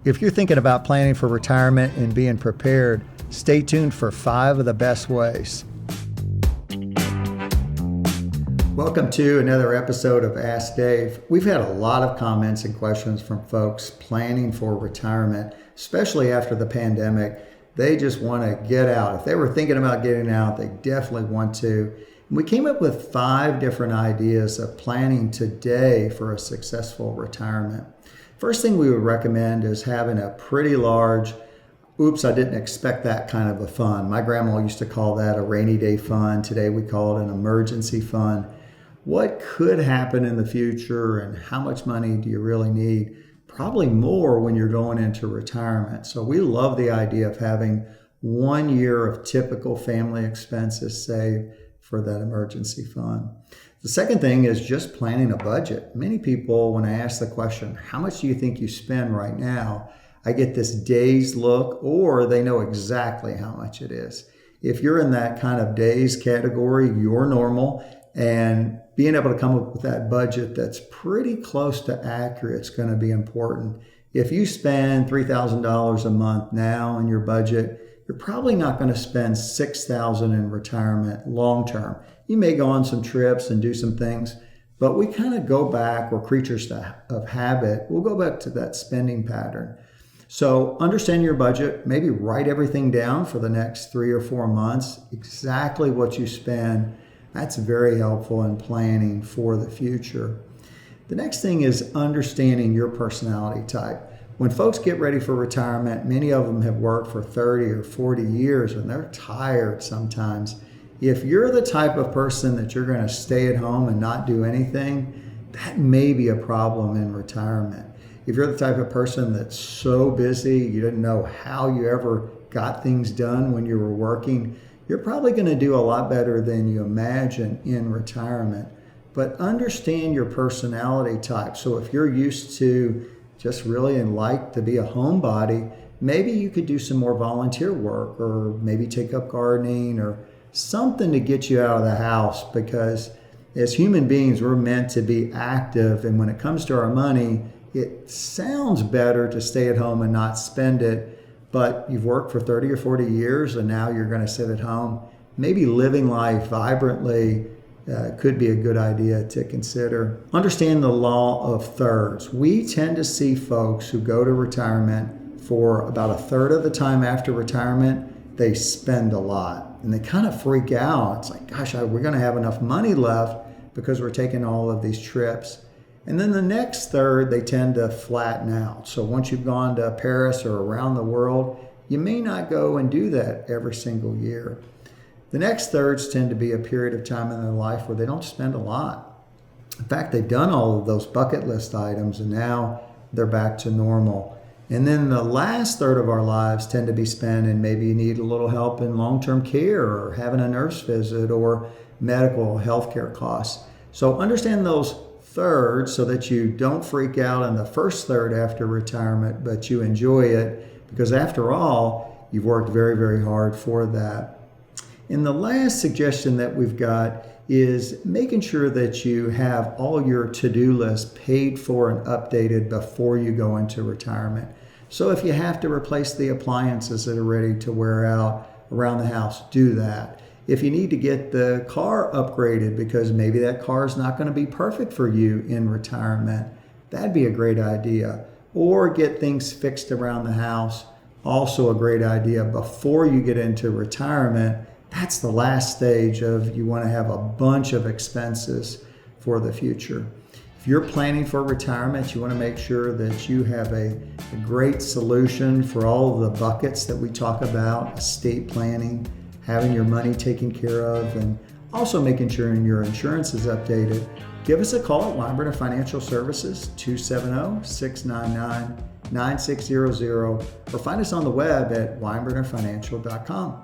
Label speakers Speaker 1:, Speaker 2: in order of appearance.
Speaker 1: If you're thinking about planning for retirement and being prepared, stay tuned for 5 of the best ways. Welcome to another episode of Ask Dave. We've had a lot of comments and questions from folks planning for retirement, especially after the pandemic. They just want to get out. If they were thinking about getting out, they definitely want to. And we came up with 5 different ideas of planning today for a successful retirement. First thing we would recommend is having a pretty large, oops, I didn't expect that kind of a fund. My grandma used to call that a rainy day fund. Today we call it an emergency fund. What could happen in the future and how much money do you really need? Probably more when you're going into retirement. So we love the idea of having 1 year of typical family expenses saved for that emergency fund. The second thing is just planning a budget. Many people, when I ask the question, how much do you think you spend right now? I get this dazed look, or they know exactly how much it is. If you're in that kind of dazed category, you're normal, and being able to come up with that budget that's pretty close to accurate is going to be important. If you spend $3,000 a month now in your budget, you're probably not going to spend $6,000 in retirement long term. You may go on some trips and do some things, but we kind of go back, we're creatures of habit. We'll go back to that spending pattern. So understand your budget, maybe write everything down for the next 3 or 4 months, exactly what you spend. That's very helpful in planning for the future. The next thing is understanding your personality type. When folks get ready for retirement, many of them have worked for 30 or 40 years and they're tired sometimes. If you're the type of person that you're going to stay at home and not do anything, that may be a problem in retirement. If you're the type of person that's so busy, you didn't know how you ever got things done when you were working, you're probably going to do a lot better than you imagine in retirement. But understand your personality type. So if you're used to just really like to be a homebody, maybe you could do some more volunteer work, or maybe take up gardening or something to get you out of the house, because as human beings, we're meant to be active. And when it comes to our money, it sounds better to stay at home and not spend it. But you've worked for 30 or 40 years and now you're going to sit at home. Maybe living life vibrantly could be a good idea to consider. Understand the law of thirds. We tend to see folks who go to retirement for about a third of the time after retirement, they spend a lot and they kind of freak out. It's like, gosh, we're going to have enough money left because we're taking all of these trips. And then the next third, they tend to flatten out. So once you've gone to Paris or around the world, you may not go and do that every single year. The next thirds tend to be a period of time in their life where they don't spend a lot. In fact, they've done all of those bucket list items and now they're back to normal. And then the last third of our lives tend to be spent and maybe you need a little help in long-term care or having a nurse visit or medical health care costs. So understand those thirds so that you don't freak out in the first third after retirement, but you enjoy it, because after all, you've worked very, very hard for that. And the last suggestion that we've got is making sure that you have all your to-do lists paid for and updated before you go into retirement. So if you have to replace the appliances that are ready to wear out around the house, do that. If you need to get the car upgraded because maybe that car is not going to be perfect for you in retirement, that'd be a great idea. Or get things fixed around the house, also a great idea before you get into retirement. That's the last stage of you want to have a bunch of expenses for the future. If you're planning for retirement, you want to make sure that you have a great solution for all of the buckets that we talk about: estate planning, having your money taken care of, and also making sure your insurance is updated. Give us a call at Weinberger Financial Services, 270-699-9600, or find us on the web at weinbergerfinancial.com.